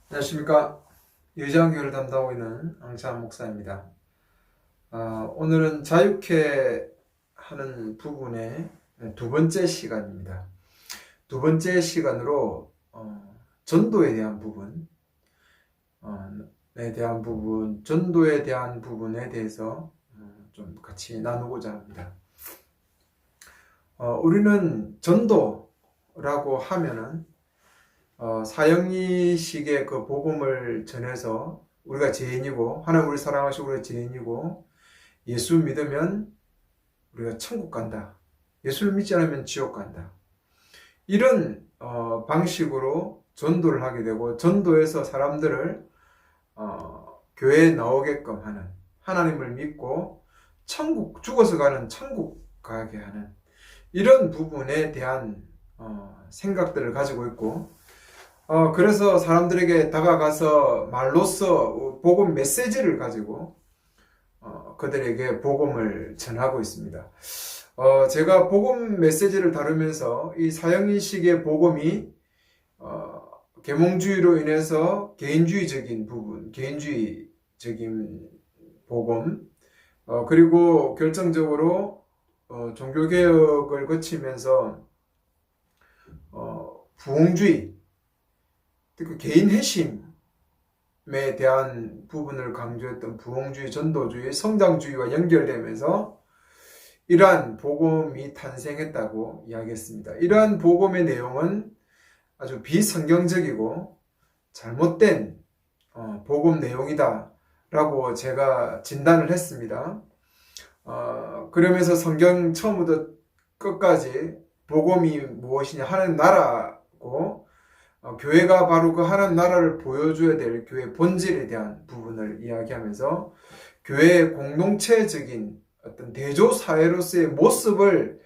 안녕하십니까. 여자교회를 담당하고 있는 앙찬 목사입니다. 오늘은 자유케 하는 부분의 두 번째 시간입니다. 두 번째 시간으로 전도에 대한 부분, 전도에 대한 부분에 대해서 좀 같이 나누고자 합니다. 우리는 전도라고 하면은 사형리식의 그 복음을 전해서 우리가 죄인이고 하나님 우리 사랑하시고 우리가 죄인이고 예수 믿으면 우리가 천국 간다. 예수를 믿지 않으면 지옥 간다. 이런 방식으로 전도를 하게 되고 전도에서 사람들을 교회에 나오게끔 하는, 하나님을 믿고 천국, 죽어서 가는 천국 가게 하는 이런 부분에 대한 생각들을 가지고 있고, 그래서 사람들에게 다가가서 말로써 복음 메시지를 가지고 그들에게 복음을 전하고 있습니다. 제가 복음 메시지를 다루면서 이 사형인식의 복음이 계몽주의로 인해서 개인주의적인 부분, 개인주의적인 복음, 그리고 결정적으로 종교개혁을 거치면서 부흥주의, 그 개인 회심에 대한 부분을 강조했던 부흥주의, 전도주의, 성장주의와 연결되면서 이러한 복음이 탄생했다고 이야기했습니다. 이러한 복음의 내용은 아주 비성경적이고 잘못된 복음 내용이다 라고 제가 진단을 했습니다. 그러면서 성경 처음부터 끝까지 복음이 무엇이냐, 하나님 나라고 교회가 바로 그 하나님 나라를 보여줘야 될 교회의 본질에 대한 부분을 이야기하면서 교회의 공동체적인 어떤 대조사회로서의 모습을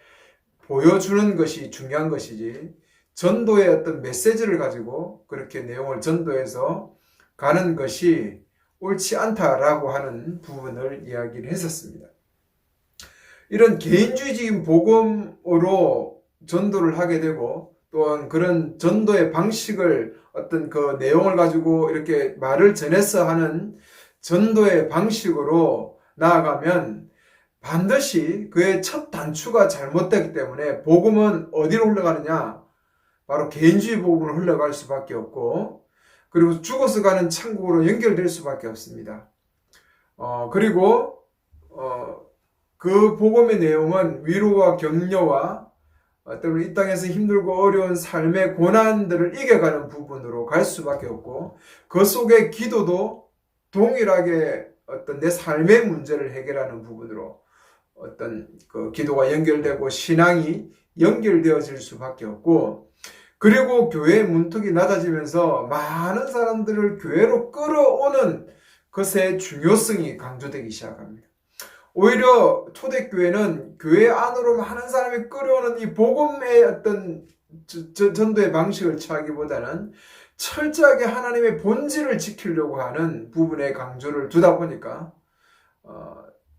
보여주는 것이 중요한 것이지, 전도의 어떤 메시지를 가지고 그렇게 내용을 전도해서 가는 것이 옳지 않다라고 하는 부분을 이야기를 했었습니다. 이런 개인주의적인 복음으로 전도를 하게 되고, 또한 그런 전도의 방식을 어떤 그 내용을 가지고 이렇게 말을 전해서 하는 전도의 방식으로 나아가면 반드시 그의 첫 단추가 잘못되기 때문에 복음은 어디로 흘러가느냐? 바로 개인주의 복음으로 흘러갈 수밖에 없고, 그리고 죽어서 가는 천국으로 연결될 수밖에 없습니다. 그리고 그 복음의 내용은 위로와 격려와 때문에 이 땅에서 힘들고 어려운 삶의 고난들을 이겨가는 부분으로 갈 수밖에 없고, 그 속에 기도도 동일하게 어떤 내 삶의 문제를 해결하는 부분으로 어떤 그 기도가 연결되고 신앙이 연결되어질 수밖에 없고, 그리고 교회의 문턱이 낮아지면서 많은 사람들을 교회로 끌어오는 것의 중요성이 강조되기 시작합니다. 오히려 초대교회는 교회 안으로 많은 사람이 끌어오는 이 복음의 어떤 전도의 방식을 취하기보다는 철저하게 하나님의 본질을 지키려고 하는 부분에 강조를 두다 보니까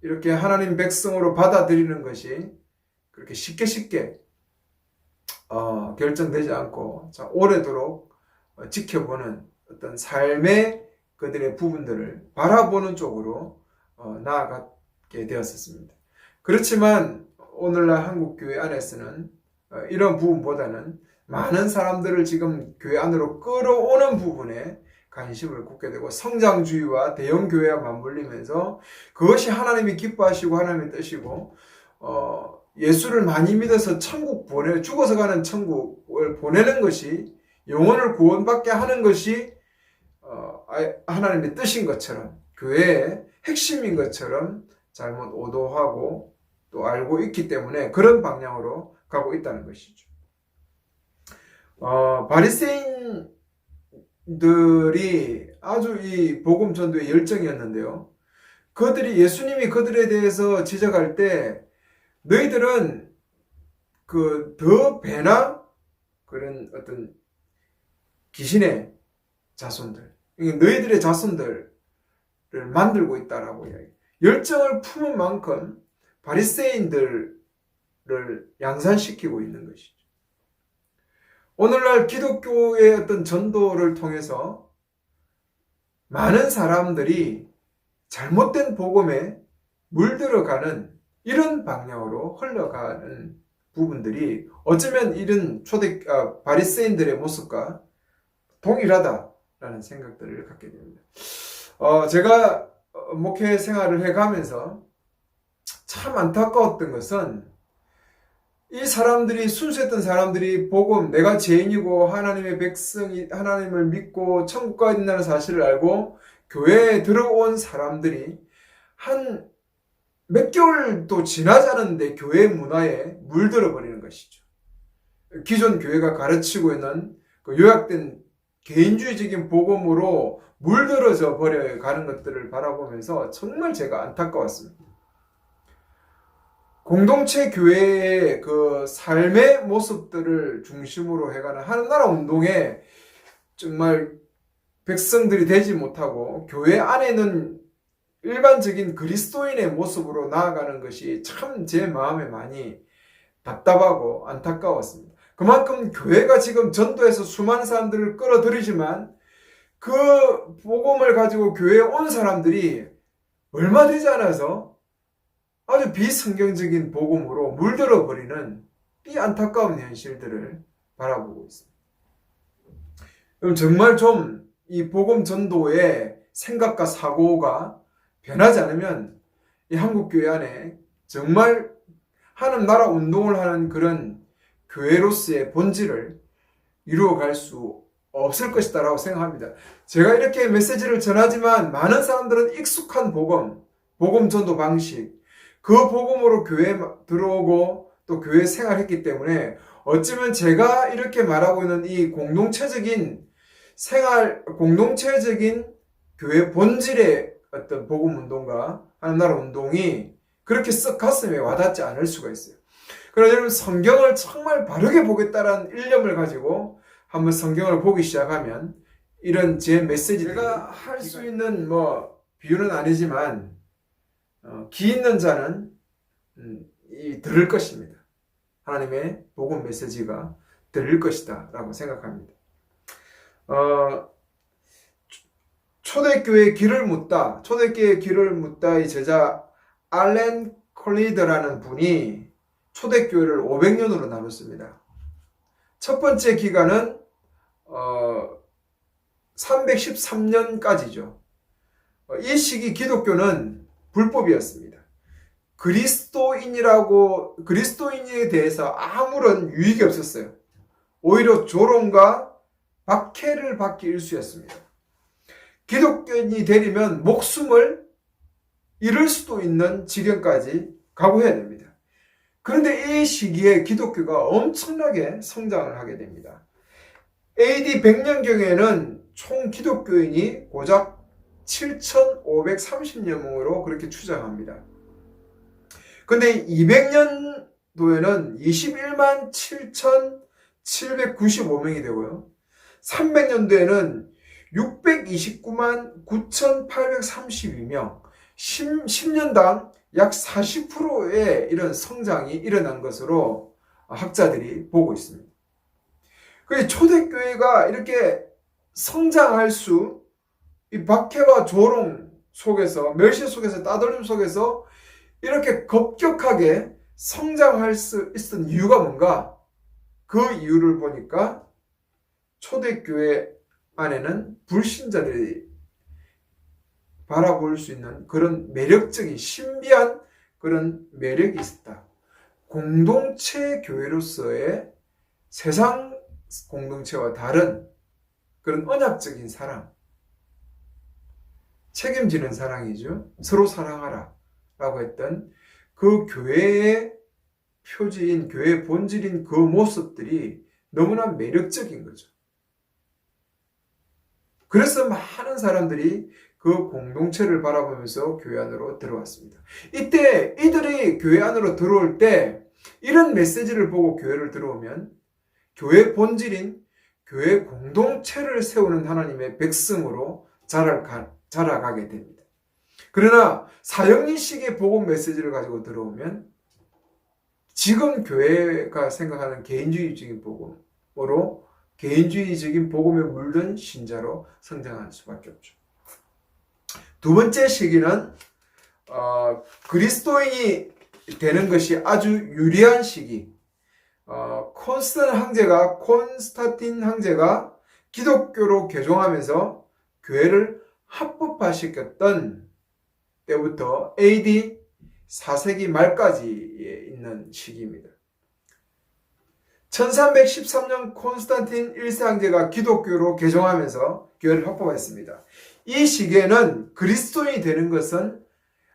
이렇게 하나님 백성으로 받아들이는 것이 그렇게 쉽게 결정되지 않고 오래도록 지켜보는 어떤 삶의 그들의 부분들을 바라보는 쪽으로 나아가게 되었습니다. 그렇지만 오늘날 한국교회 안에서는 이런 부분보다는 많은 사람들을 지금 교회 안으로 끌어오는 부분에 관심을 굽게 되고, 성장주의와 대형교회와 맞물리면서 그것이 하나님이 기뻐하시고 하나님의 뜻이고, 예수를 많이 믿어서 죽어서 가는 천국을 보내는 것이, 영혼을 구원받게 하는 것이 하나님의 뜻인 것처럼, 교회의 핵심인 것처럼 잘못 오도하고 또 알고 있기 때문에 그런 방향으로 가고 있다는 것이죠. 바리새인들이 아주 이 복음 전도의 열정이었는데요. 예수님이 그들에 대해서 지적할 때, 너희들은 그 더 배나 그런 어떤 귀신의 자손들, 너희들의 자손들을 만들고 있다라고 이야기해요. 열정을 품은 만큼 바리새인들을 양산시키고 있는 것이죠. 오늘날 기독교의 어떤 전도를 통해서 많은 사람들이 잘못된 복음에 물들어가는 이런 방향으로 흘러가는 부분들이 어쩌면 이런 바리새인들의 모습과 동일하다라는 생각들을 갖게 됩니다. 제가 목회 생활을 해가면서 참 안타까웠던 것은 이 사람들이 순수했던 사람들이 복음, 내가 죄인이고 하나님의 백성이 하나님을 믿고 천국 가야 된다는 사실을 알고 교회에 들어온 사람들이 한 몇 개월도 지나지 않았는데 교회 문화에 물들어 버리는 것이죠. 기존 교회가 가르치고 있는 그 요약된 개인주의적인 복음으로 물들어져 버려가는 것들을 바라보면서 정말 제가 안타까웠습니다. 공동체 교회의 그 삶의 모습들을 중심으로 해가는 하나나라 운동에 정말 백성들이 되지 못하고 교회 안에는 일반적인 그리스도인의 모습으로 나아가는 것이 참 제 마음에 많이 답답하고 안타까웠습니다. 그만큼 교회가 지금 전도해서 수많은 사람들을 끌어들이지만 그 복음을 가지고 교회에 온 사람들이 얼마 되지 않아서 아주 비성경적인 복음으로 물들어 버리는 이 안타까운 현실들을 바라보고 있습니다. 그럼 정말 좀 이 복음 전도의 생각과 사고가 변하지 않으면 이 한국교회 안에 정말 하나님 나라 운동을 하는 그런 교회로서의 본질을 이루어갈 수 없을 것이다 라고 생각합니다. 제가 이렇게 메시지를 전하지만 많은 사람들은 익숙한 복음 전도 방식, 그 복음으로 교회에 들어오고 또 교회 생활했기 때문에 어쩌면 제가 이렇게 말하고 있는 이 공동체적인 교회 본질의 어떤 복음 운동과 하나님 나라 운동이 그렇게 썩 가슴에 와닿지 않을 수가 있어요. 그러나 여러분, 성경을 정말 바르게 보겠다라는 일념을 가지고 한번 성경을 보기 시작하면 이런 제 메시지, 제가 할 수 있는 비유는 아니지만 귀 있는 자는 들을 것입니다. 하나님의 복음 메시지가 들을 것이다 라고 생각합니다. 초대교회의 길을 묻다 이 제자 알렌 컬리더라는 분이 초대교회를 500년으로 나눴습니다. 첫 번째 기간은 313년까지죠. 이 시기 기독교는 불법이었습니다. 그리스도인에 대해서 아무런 유익이 없었어요. 오히려 조롱과 박해를 받기 일쑤였습니다. 기독교인이 되려면 목숨을 잃을 수도 있는 지경까지 각오해야 됩니다. 그런데 이 시기에 기독교가 엄청나게 성장을 하게 됩니다. AD 100년경에는 총 기독교인이 고작 7,530여 명으로 그렇게 추정합니다. 근데 200년도에는 21만 7,795명이 되고요. 300년도에는 629만 9,832명, 10년당 약 40%의 이런 성장이 일어난 것으로 학자들이 보고 있습니다. 그래서 초대교회가 이렇게 성장할 수, 이 박해와 조롱 속에서, 멸시 속에서, 따돌림 속에서 이렇게 급격하게 성장할 수 있었던 이유가 뭔가? 그 이유를 보니까 초대교회 안에는 불신자들이 바라볼 수 있는 그런 매력적인 신비한 그런 매력이 있었다. 공동체 교회로서의 세상 공동체와 다른 그런 언약적인 사랑, 책임지는 사랑이죠. 서로 사랑하라 라고 했던 그 교회의 표지인, 교회의 본질인 그 모습들이 너무나 매력적인 거죠. 그래서 많은 사람들이 그 공동체를 바라보면서 교회 안으로 들어왔습니다. 이때 이들이 교회 안으로 들어올 때 이런 메시지를 보고 교회를 들어오면 교회 본질인 교회 공동체를 세우는 하나님의 백성으로 자라가게 됩니다. 그러나 사형리식의 복음 메시지를 가지고 들어오면 지금 교회가 생각하는 개인주의적인 복음으로 개인주의적인 복음에 물든 신자로 성장할 수밖에 없죠. 두 번째 시기는 그리스도인이 되는 것이 아주 유리한 시기. 콘스탄틴 황제가 기독교로 개종하면서 교회를 합법화시켰던 때부터 AD 4세기 말까지에 있는 시기입니다. 1313년 콘스탄틴 1세 황제가 기독교로 개종하면서 교회를 합법화했습니다. 이 시기에는 그리스도인이 되는 것은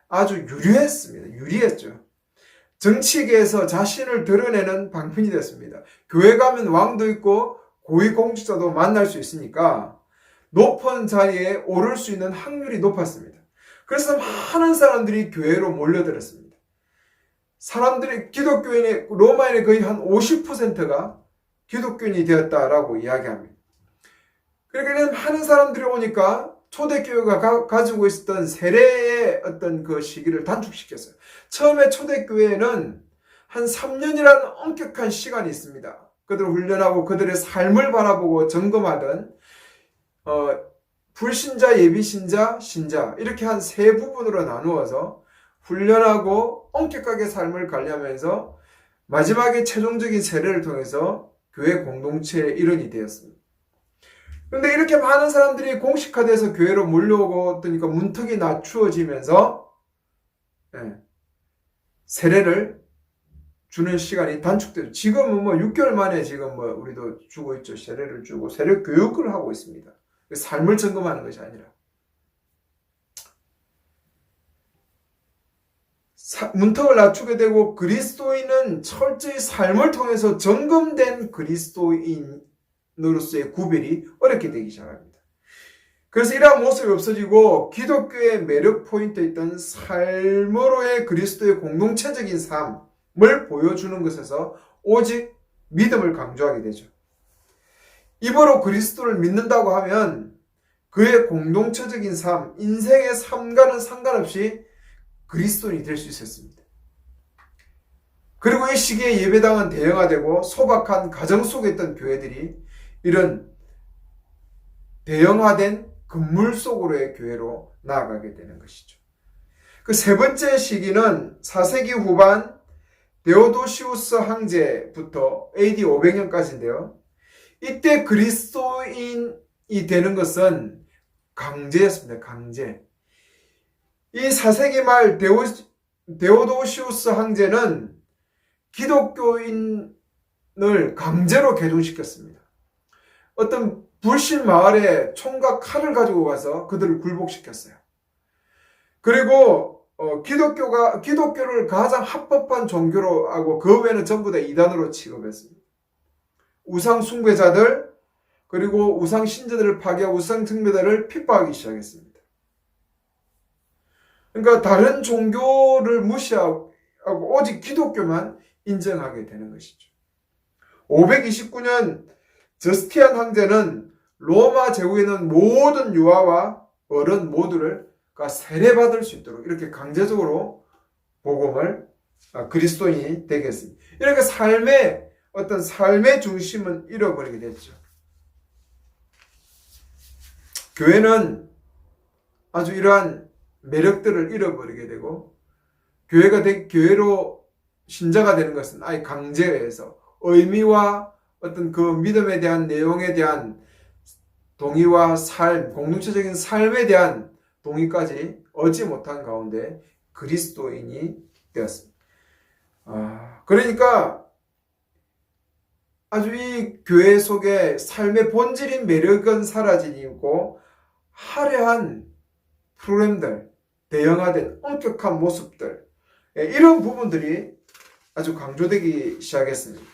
아주 유리했죠. 정치계에서 자신을 드러내는 방편이 됐습니다. 교회 가면 왕도 있고 고위공직자도 만날 수 있으니까 높은 자리에 오를 수 있는 확률이 높았습니다. 그래서 많은 사람들이 교회로 몰려들었습니다. 기독교인의, 로마인의 거의 한 50%가 기독교인이 되었다라고 이야기합니다. 그러니까 많은 사람들이 오니까 초대교회가 가지고 있었던 세례의 어떤 그 시기를 단축시켰어요. 처음에 초대교회에는 한 3년이라는 엄격한 시간이 있습니다. 그들을 훈련하고 그들의 삶을 바라보고 점검하던 불신자, 예비신자, 신자 이렇게 한 세 부분으로 나누어서 훈련하고 엄격하게 삶을 관리하면서 마지막에 최종적인 세례를 통해서 교회 공동체의 일원이 되었습니다. 그런데 이렇게 많은 사람들이 공식화돼서 교회로 몰려오고 그러니까 문턱이 낮추어지면서 세례를 주는 시간이 단축되죠. 지금은 6개월 만에 지금 우리도 주고 있죠. 세례를 주고 세례 교육을 하고 있습니다. 삶을 점검하는 것이 아니라. 문턱을 낮추게 되고 그리스도인은 철저히 삶을 통해서 점검된 그리스도인으로서의 구별이 어렵게 되기 시작합니다. 그래서 이러한 모습이 없어지고 기독교의 매력 포인트에 있던 삶으로의 그리스도의 공동체적인 삶을 보여주는 것에서 오직 믿음을 강조하게 되죠. 입으로 그리스도를 믿는다고 하면 그의 공동체적인 삶, 인생의 삶과는 상관없이 그리스도인이 될 수 있었습니다. 그리고 이 시기에 예배당은 대형화되고 소박한 가정 속에 있던 교회들이 이런 대형화된 건물 속으로의 교회로 나아가게 되는 것이죠. 그 세 번째 시기는 4세기 후반 데오도시우스 황제부터 AD 500년까지인데요. 이때 그리스도인이 되는 것은 강제였습니다. 강제. 이 4세기 말 데오도시우스 황제는 기독교인을 강제로 개종시켰습니다. 어떤 불신 마을에 총과 칼을 가지고 가서 그들을 굴복시켰어요. 그리고 기독교를 가장 합법한 종교로 하고 그 외에는 전부 다 이단으로 취급했습니다. 우상 숭배자들 그리고 우상 신자들을 파괴하고 우상 숭배자들을 핍박하기 시작했습니다. 그러니까 다른 종교를 무시하고 오직 기독교만 인정하게 되는 것이죠. 529년 저스티안 황제는 로마 제국에 있는 모든 유아와 어른 모두를 세례받을 수 있도록 이렇게 강제적으로 복음을 그리스도인이 되게 했습니다. 이렇게 삶의 중심은 잃어버리게 됐죠. 교회는 아주 이러한 매력들을 잃어버리게 되고 교회로 신자가 되는 것은 아예 강제에 의해서 의미와 어떤 그 믿음에 대한 내용에 대한 동의와 공동체적인 삶에 대한 동의까지 얻지 못한 가운데 그리스도인이 되었습니다. 그러니까 아주 이 교회 속에 삶의 본질인 매력은 사라지고 화려한 프로그램들, 대형화된 엄격한 모습들 이런 부분들이 아주 강조되기 시작했습니다.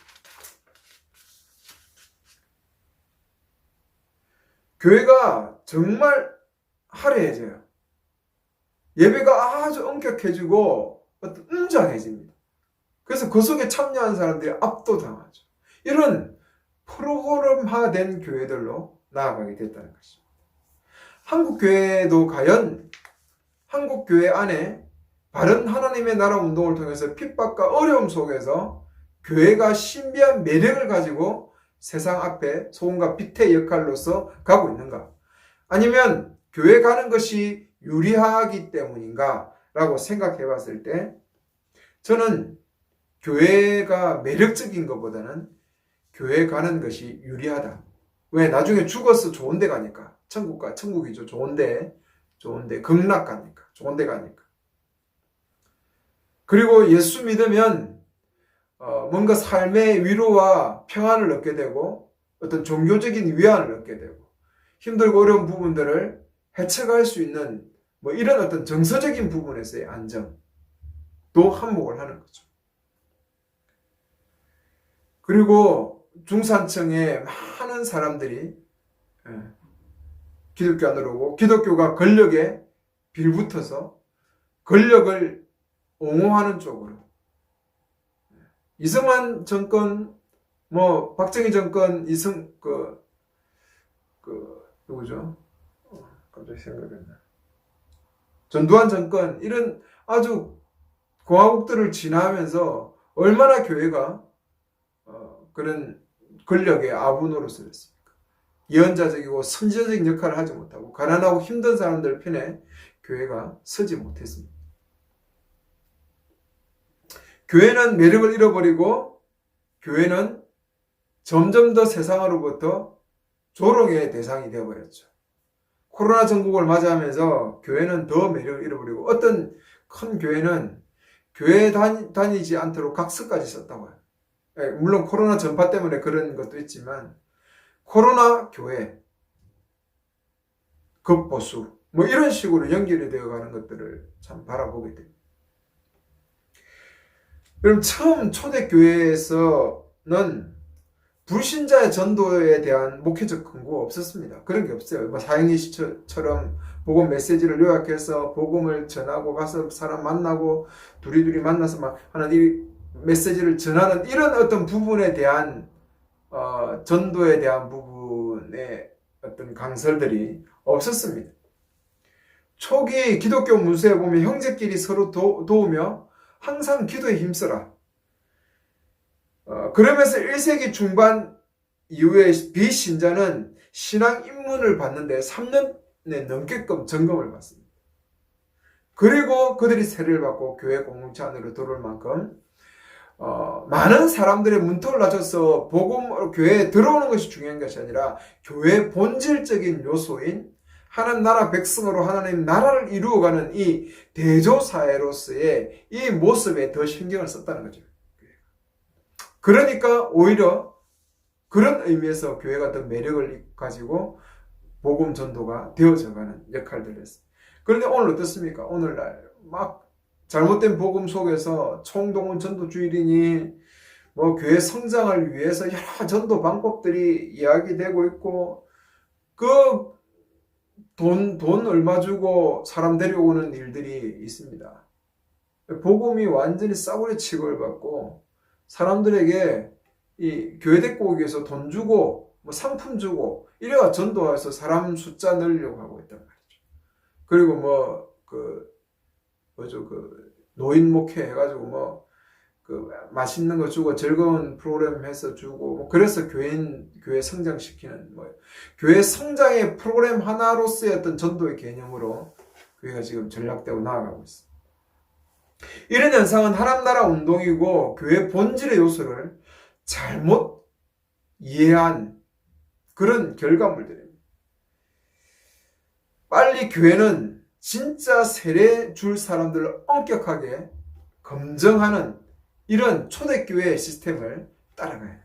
교회가 정말 화려해져요. 예배가 아주 엄격해지고 웅장해집니다. 그래서 그 속에 참여하는 사람들이 압도당하죠. 이런 프로그램화된 교회들로 나아가게 됐다는 것입니다. 한국교회도 과연 한국교회 안에 바른 하나님의 나라 운동을 통해서 핍박과 어려움 속에서 교회가 신비한 매력을 가지고 세상 앞에 소금과 빛의 역할로서 가고 있는가? 아니면 교회 가는 것이 유리하기 때문인가 라고 생각해 봤을 때 저는 교회가 매력적인 것보다는 교회 가는 것이 유리하다. 왜? 나중에 죽어서 좋은 데 가니까. 천국이죠. 좋은데 극락 가니까. 좋은 데 가니까. 그리고 예수 믿으면 뭔가 삶의 위로와 평안을 얻게 되고 어떤 종교적인 위안을 얻게 되고 힘들고 어려운 부분들을 헤쳐갈 수 있는 뭐 이런 어떤 정서적인 부분에서의 안정도 한몫을 하는 거죠. 그리고 중산층의 많은 사람들이 기독교 안으로 오고 기독교가 권력에 빌붙어서 권력을 옹호하는 쪽으로 이승만 정권, 뭐 박정희 정권, 누구죠? 갑자기 생각이 안 나. 전두환 정권 이런 아주 공화국들을 지나면서 얼마나 교회가 그런 권력의 아부 노릇을 했습니까? 예언자적이고 선지자적인 역할을 하지 못하고 가난하고 힘든 사람들 편에 교회가 서지 못했습니다. 교회는 매력을 잃어버리고 교회는 점점 더 세상으로부터 조롱의 대상이 되어버렸죠. 코로나 전국을 맞이하면서 교회는 더 매력을 잃어버리고 어떤 큰 교회는 교회 다니지 않도록 각서까지 썼다고 해요. 물론 코로나 전파 때문에 그런 것도 있지만 코로나 교회, 급보수 뭐 이런 식으로 연결이 되어가는 것들을 참 바라보게 됩니다. 그럼 처음 초대교회에서는 불신자의 전도에 대한 목회적 근거가 없었습니다. 그런 게 없어요. 뭐 사형리 씨처럼 복음 메시지를 요약해서 복음을 전하고 가서 사람 만나고 두리두리 만나서 막 하는 이 메시지를 전하는 이런 어떤 부분에 대한 전도에 대한 부분의 어떤 강설들이 없었습니다. 초기 기독교 문서에 보면 형제끼리 서로 도우며 항상 기도에 힘써라. 그러면서 1세기 중반 이후에 비신자는 신앙 입문을 받는데 3년에 넘게끔 점검을 받습니다. 그리고 그들이 세례를 받고 교회 공동체 안으로 들어올 만큼 많은 사람들의 문턱을 낮춰서 교회에 들어오는 것이 중요한 것이 아니라 교회의 본질적인 요소인 하나님 나라 백성으로 하나님 나라를 이루어가는 이 대조사회로서의 이 모습에 더 신경을 썼다는 거죠. 그러니까 오히려 그런 의미에서 교회가 더 매력을 가지고 복음 전도가 되어져가는 역할들을 했어요. 그런데 오늘 어떻습니까? 오늘날 막 잘못된 복음 속에서 총동원 전도주일이니 뭐 교회 성장을 위해서 여러 전도 방법들이 이야기되고 있고 그 돈 얼마 주고 사람 데려오는 일들이 있습니다. 복음이 완전히 싸구려 취급을 받고 사람들에게 이 교회 데리고 오기 위해서 돈 주고 뭐 상품 주고 이래가 전도해서 사람 숫자 늘리려고 하고 있단 말이죠. 그리고 노인 목회 해가지고 맛있는 거 주고 즐거운 프로그램 해서 주고 그래서 교회 성장시키는 교회 성장의 프로그램 하나로서의 어떤 전도의 개념으로 교회가 지금 전락되고 나아가고 있습니다. 이런 현상은 하나님 나라 운동이고 교회 본질의 요소를 잘못 이해한 그런 결과물들입니다. 빨리 교회는 진짜 세례 줄 사람들을 엄격하게 검증하는 이런 초대교회 시스템을 따라가야 해요.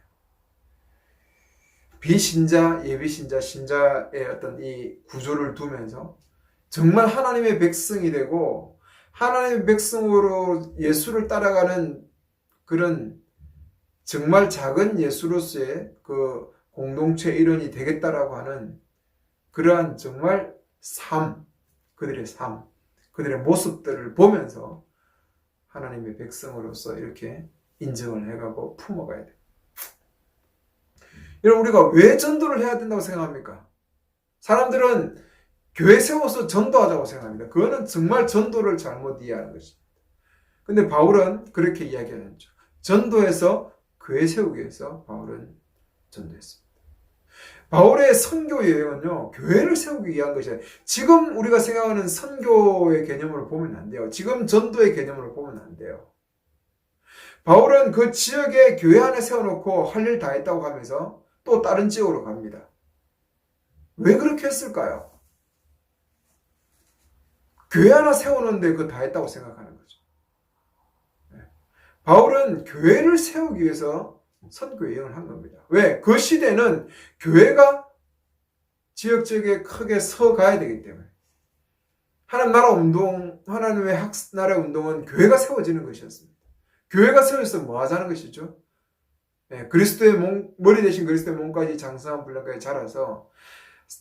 비신자, 예비신자, 신자의 어떤 이 구조를 두면서 정말 하나님의 백성이 되고 하나님의 백성으로 예수를 따라가는 그런 정말 작은 예수로서의 그 공동체 일원이 되겠다라고 하는 그러한 정말 그들의 모습들을 보면서 하나님의 백성으로서 이렇게 인정을 해가고 품어가야 돼요. 여러분, 우리가 왜 전도를 해야 된다고 생각합니까? 사람들은 교회 세워서 전도하자고 생각합니다. 그거는 정말 전도를 잘못 이해하는 것입니다. 근데 바울은 그렇게 이야기하죠. 전도해서 교회 세우기 위해서 바울은 전도했습니다. 바울의 선교 여행은요, 교회를 세우기 위한 것이에요. 지금 우리가 생각하는 선교의 개념으로 보면 안 돼요. 지금 전도의 개념으로 보면 안 돼요. 바울은 그 지역에 교회 하나 세워놓고 할 일 다 했다고 하면서 또 다른 지역으로 갑니다. 왜 그렇게 했을까요? 교회 하나 세우는데 그거 다 했다고 생각하는 거죠. 바울은 교회를 세우기 위해서 선교 여행을 한 겁니다. 왜? 그 시대는 교회가 지역에 크게 서가야 되기 때문에. 하나님 나라 운동, 하나님의 나라 운동은 교회가 세워지는 것이었습니다. 교회가 세워져서 뭐 하자는 것이죠? 그리스도의 머리 대신 그리스도의 몸까지 장성한 분량까지 자라서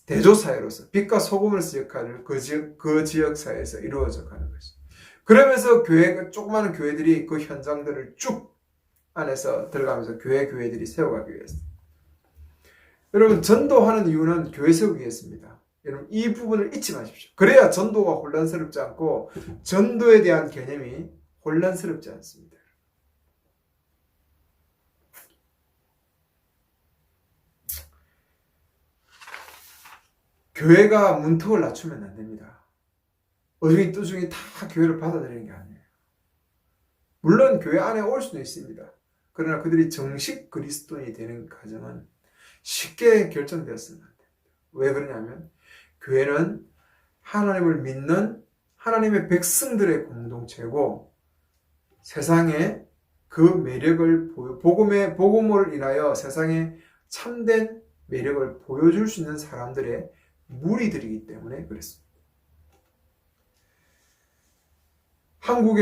대조사회로서 빛과 소금으로서 역할을 그 지역 사회에서 이루어져 가는 것이죠. 그러면서 조그마한 교회들이 그 현장들을 쭉 안에서 들어가면서 교회들이 세워가기 위해서. 여러분, 전도하는 이유는 교회 세우기 위해서입니다. 여러분, 이 부분을 잊지 마십시오. 그래야 전도가 혼란스럽지 않고 전도에 대한 개념이 혼란스럽지 않습니다. 교회가 문턱을 낮추면 안 됩니다. 어중이 또중이 다 교회를 받아들이는 게 아니에요. 물론 교회 안에 올 수는 있습니다. 그러나 그들이 정식 그리스도인이 되는 과정은 쉽게 결정되었으면 안 됩니다. 왜 그러냐면 교회는 하나님을 믿는 하나님의 백성들의 공동체고 세상에 그 매력을 복음을 인하여 세상에 참된 매력을 보여줄 수 있는 사람들의 무리들이기 때문에 그렇습니다. 한국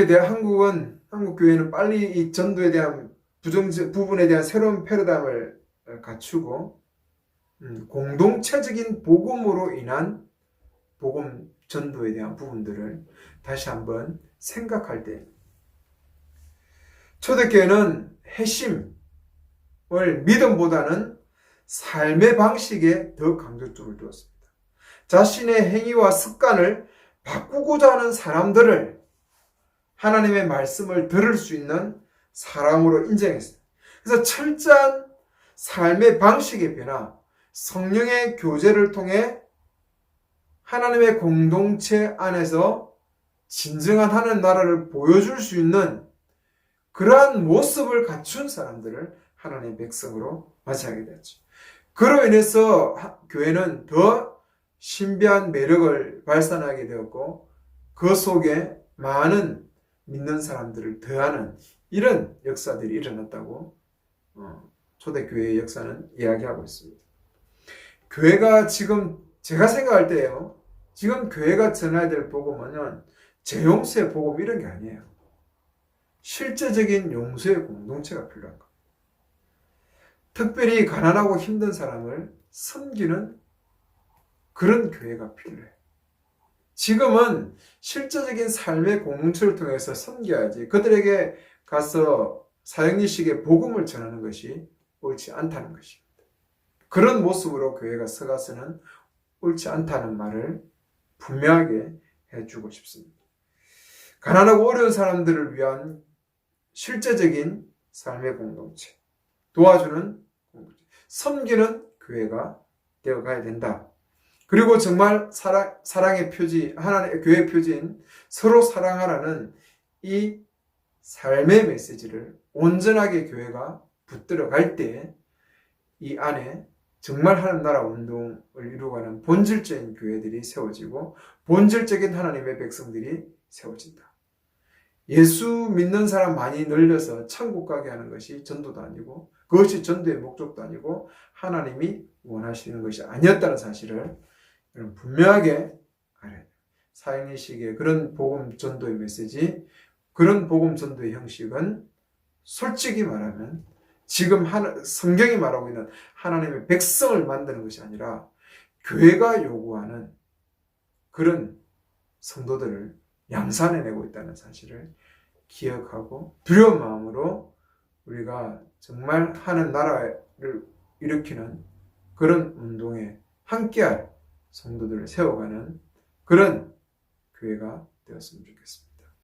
교회는 빨리 이 전도에 대한 부분에 대한 새로운 패러다임을 갖추고 공동체적인 복음으로 인한 복음 전도에 대한 부분들을 다시 한번 생각할 때 초대교회는 핵심을 믿음보다는 삶의 방식에 더 강조점을 두었습니다. 자신의 행위와 습관을 바꾸고자 하는 사람들을 하나님의 말씀을 들을 수 있는 사람으로 인정했어요. 그래서 철저한 삶의 방식의 변화, 성령의 교제를 통해 하나님의 공동체 안에서 진정한 하나님 나라를 보여줄 수 있는 그러한 모습을 갖춘 사람들을 하나님의 백성으로 맞이하게 되었죠. 그로 인해서 교회는 더 신비한 매력을 발산하게 되었고 그 속에 많은 믿는 사람들을 더하는 이런 역사들이 일어났다고 초대교회의 역사는 이야기하고 있습니다. 교회가 지금 제가 생각할 때요. 지금 교회가 전해야 될 복음은 재용서의 복음 이런 게 아니에요. 실제적인 용서의 공동체가 필요한 겁니다. 특별히 가난하고 힘든 사람을 섬기는 그런 교회가 필요해요. 지금은 실제적인 삶의 공동체를 통해서 섬겨야지 그들에게 가서 사형리식의 복음을 전하는 것이 옳지 않다는 것입니다. 그런 모습으로 교회가 서가서는 옳지 않다는 말을 분명하게 해주고 싶습니다. 가난하고 어려운 사람들을 위한 실제적인 삶의 공동체, 도와주는 공동체, 섬기는 교회가 되어가야 된다. 그리고 정말 사랑의 표지, 하나님의 교회의 표지인 서로 사랑하라는 이 삶의 메시지를 온전하게 교회가 붙들어 갈 때 이 안에 정말 하나님 나라 운동을 이루어가는 본질적인 교회들이 세워지고 본질적인 하나님의 백성들이 세워진다. 예수 믿는 사람 많이 늘려서 천국 가게 하는 것이 전도도 아니고 그것이 전도의 목적도 아니고 하나님이 원하시는 것이 아니었다는 사실을 분명하게 알아야 돼요. 사형리식의 그런 복음 전도의 메시지, 그런 복음 전도의 형식은 솔직히 말하면 지금 성경이 말하고 있는 하나님의 백성을 만드는 것이 아니라 교회가 요구하는 그런 성도들을 양산해내고 있다는 사실을 기억하고 두려운 마음으로 우리가 정말 하는 나라를 일으키는 그런 운동에 함께할 성도들을 세워가는 그런 교회가 되었으면 좋겠습니다.